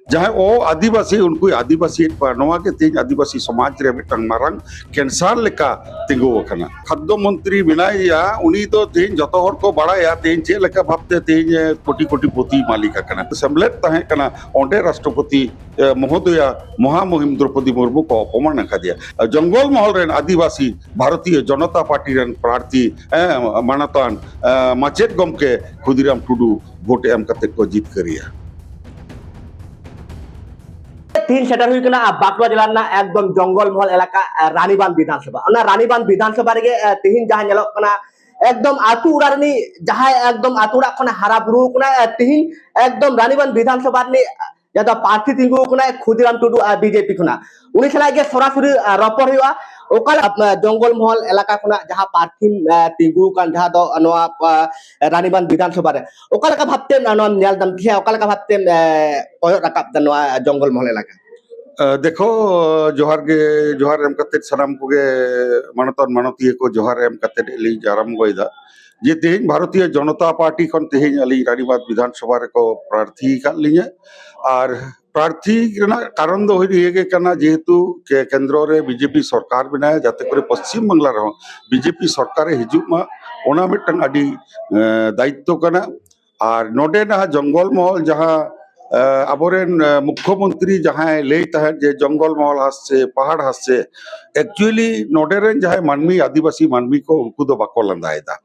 जहाँ ओ आदिवासी उनको आदिवासी के तेज आदिवासी समाज रे मिटन मारंग कैंसर लेका तिंगु वकना खाद्य मंत्री बिनाया उनी तो तेज जतो हर को बड़ाया तेज चे लेका भाबते तेज कोटी कोटी पोती मालिक कना सेमलेट तहे कना ओंडे राष्ट्रपति महोदया महामहिम द्रौपदी मुर्मू को अपमान दिया जंगल महल रेन आदिवासी भारतीय जनता पार्टी रेन प्रार्थी मानतान माचेत गमके खुदीराम टुडू भोट एम कते को जीत करिया तीन सेटर हुई कना बांकुड़ा जिला ना एकदम जंगल महल इलाका रानीबांध विधानसभा ओना रानीबांध विधानसभा रे तीन जहां नेलो कना एकदम आतु उड़ारनी जहां एकदम आतु उड़ा खना हारा बुरु कना तीन एकदम रानीबांध विधानसभा ने जदा पार्टी तिंगु कना खुदीराम टुडू बीजेपी खना उनी सला के सरासरी रपर हुआ ओकाल जंगल महल इलाका खना जहां पार्टी तिंगु कान जहां दो नवा रानीबांध विधानसभा रे ओकाल का भाबते नवा नेल दम के ओकाल का भाबते कोय रकाब दनवा जंगल महल इलाका देखो जोहार एम कते सनाम कोगे मानतन मानतीय को जोहार एम कते एली जाराम गोइदा जे तेज भारतीय जनता पार्टी खन तेज अली रानीबांध विधानसभा रे को प्रार्थी का लिया और प्रार्थी कारण दो ये कना जेहेतु के केंद्र रे बीजेपी सरकार बनाया जाते करे पश्चिम बांग्ला रहो बीजेपी सरकार हिजुमा ओना मिटन अडी दायित्व कना और नोडे ना जंगल महल जहां आबोरेन मुख्यमंत्री जहां ले जे जंगल महल हासे पहाड़ हासे एक्चुअली नोडेरेन जहां मानमी आदिवासी मानमी को उनको दो बाको लंदायदा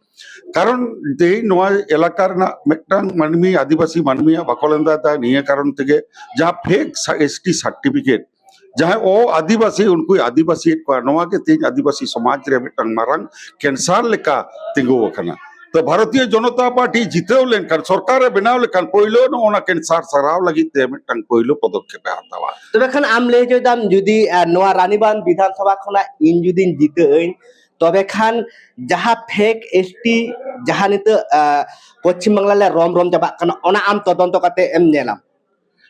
कारण ते नोआ इलाका मेटन मानमी आदिवासी मानमी बाको लंदायदा निये कारण तेगे जहां फेक एसटी सर्टिफिकेट जहां ओ आदिवासी उनको आदिवासी को नोआ के तेज आदिवासी समाज रे मेटन मारंग कैंसर लेका तिंगु वकना तो भारतीय जनता पार्टी जितेव लेनखान सरकार बनाव लेखान पहिलो नोना कैंसर सराव लगी ते मिटन पहिलो पदक्षेप हातावा तबे खान आम ले जो दाम जुदी नोआ रानीबांध विधानसभा खना इन जुदिन जितेइन तबे खान जहां फेक एसटी जहां नित पश्चिम बांग्ला ले रोम रोम जाबा कना ओना आम तदंत कते एम नेलाम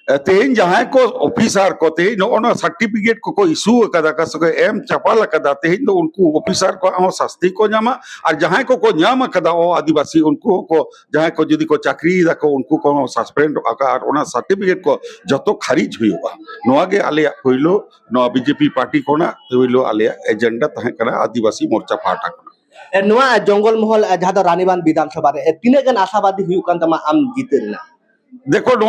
तेज जहां को ऑफिसर को तेज नोना सर्टिफिकेट को इशू कदा का सके एम चपाल कदा तेज तो उनको ऑफिसर को शास्ति को नामा और जहां को नाम कदा ओ आदिवासी उनको को जहां को जदी को चाकरी दा को उनको को सस्पेंड आकार ओना सर्टिफिकेट को जतो खारिज हुआ नोआ गे आले पहिलो नो बीजेपी पार्टी कोना पहिलो आले एजेंडा तहे कना आदिवासी मोर्चा पार्टा कोना नोआ जंगल महल जहां दो रानीबांध विधानसभा रे तिने गन आशावादी हुई कान तमा आम जितेना देखो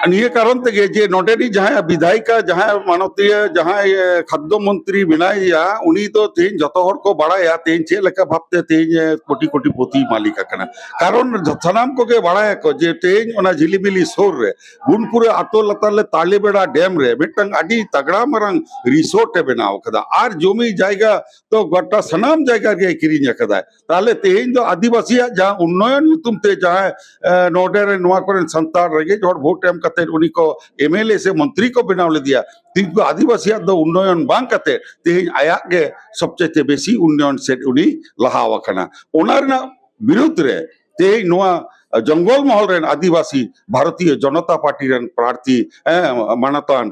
निये कारण ते जे नोडेनी जहां विधायिका जहां मानतीय जहां खाद्य मंत्री बिनाया उनी तो तेज जतो हर को बड़ाया तेज चे लेका भाबते तेज कोटी कोटी पोती मालिक कना कारण सनाम को के बड़ाया को जे तेज ओना झिलिमिली सोर रे गुनपुर आतो लताले तालेबेड़ा डैम रे मिटंग अडी तगड़ा मरंग रिसोर्ट बनाव कदा आर जमी जायगा तो गोटा सनाम जायगा के किरिnya कदा ताले तेज तो आदिवासी जहां उन्नयन तुम ते जहां नोडे रे नोआ करे संतार रगे जोर वोट एम कते उनी को एमएलए से मंत्री को बनाव ले दिया तिनको आदिवासी दो उन्नयन बांग कते तेज आया के सबसे बेसी उन्नयन से उनी लहाव कना ओनारना विरुद्ध रे तेज नोआ जंगल महल रेन आदिवासी भारतीय जनता पार्टी रेन प्रार्थी मानतान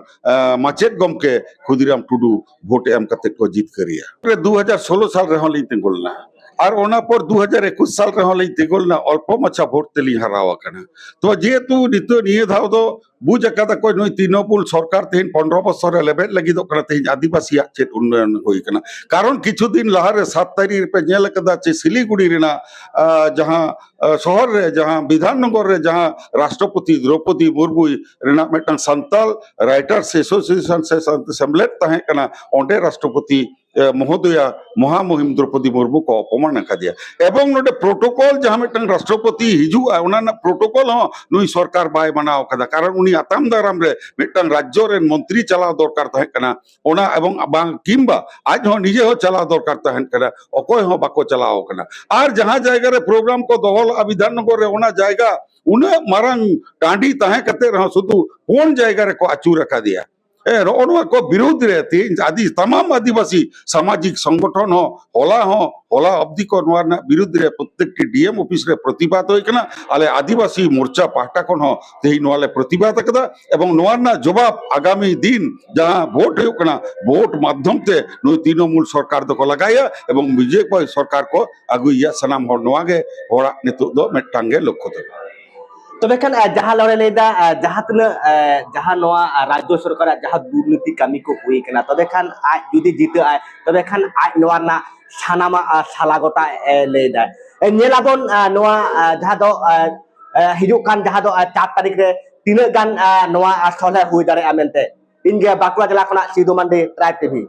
माचेत गमके खुदीराम टुडू भोट एम कते को जीत करिया 2016 साल रे हली तिंगुलना और ओना पर 2021 साल रे तिगोलना अल्प मचा भोट तेली हरावा कना तो जेहेतु नितो निये धाव दो बुझ अकादा कोई नई तृणमूल सरकार तेन 15 बছर लेबे लगी दो कना तेन आदिवासी चेत उन्नयन होई कना कारण किछु दिन लहारे 7 तारीख पे नेल कदा चे सिलीगुड़ी रेना जहां शहर रे जहां विधाननगर रे जहां राष्ट्रपति द्रौपदी मुर्मू रेना मेटन संताल राइटर्स एसोसिएशन से सेमलेट तहे कना ओंडे राष्ट्रपति महोदया महामहिम द्रौपदी मुर्मू को अपमान दिया एवं नोडे प्रोटोकॉल जहां मिटन राष्ट्रपति हिजुआ ओना प्रोटोकॉल हो नुई सरकार बाय बनाव कदा कारण उनी आताम दाराम रे मिटन राज्य रे मंत्री चलाव दरकार तहे कना ओना एवं बांग किंबा आज हो निजे हो चलाव दरकार तहे कना अकोय हो बाको चलाव कना आर जहां जायगा रे प्रोग्राम को दोहल विधाननगर रे ओना जायगा उना मारंग टांडी तहे कते रह सुदु कोन जायगा रे को आचू रखा दिया को विरोध रहती आदि तमाम आदिवासी सामाजिक संगठन होला अवधि को विरुद्ध रे प्रत्येक डीएम ऑफिस रे प्रतिवाद होइकना आले आदिवासी मोर्चा पाहटा कोन हो तेही नोले प्रतिवाद कदा एवं नोना जवाब आगामी दिन जहां वोट होकना वोट माध्यम ते नुई तृणमूल सरकार दो लगाया एवं बीजेपी सरकार को अगुइया सनाम हर नोआगे होड़ा नितु दो मेटांगे लक्ष्य दो तबे खान जहां लड़े लेदा जहां तना जहां नवा राज्य सरकार जहां दुर्नीति कमी को हुई कना तबे खान आज जुदी जीते आय तबे खान आज नवा ना सानामा सालागोटा लेदा नेलाबन नवा जहां दो हिजु कान जहां दो 4 तारीख रे तीन गान नवा सले हुई दारे आमेनते इनगे बाकुड़ा जिला खना सिदो मांडे ट्राइब टीवी।